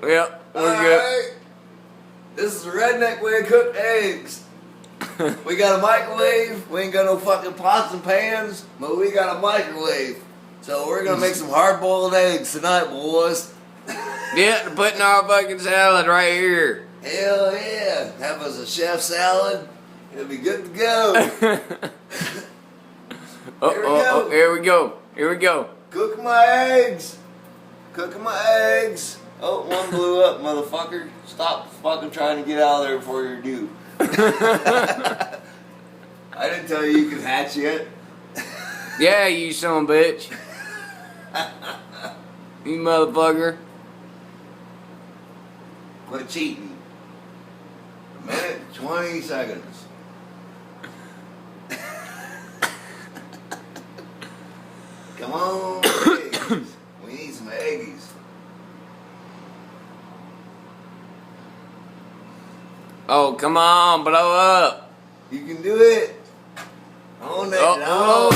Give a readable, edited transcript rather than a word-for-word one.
Yep, we're good. Alright. This is the redneck way of cooked eggs. We got a microwave. We ain't got no fucking pots and pans, but we got a microwave. So we're gonna make some hard-boiled eggs tonight, boys. Yeah, putting our fucking salad right here. Hell yeah. Have us a chef salad. It'll be good to go. Here we go. Here we go. Cooking my eggs. Cooking my eggs. Oh, one blew up, motherfucker. Stop fucking trying to get out of there before you're due. I didn't tell you could hatch yet. Yeah, you son of a bitch. You motherfucker. Quit cheating. A minute, 20 seconds. Come on, eggs. We need some eggies. Oh, come on, blow up. You can do it. On that. Oh.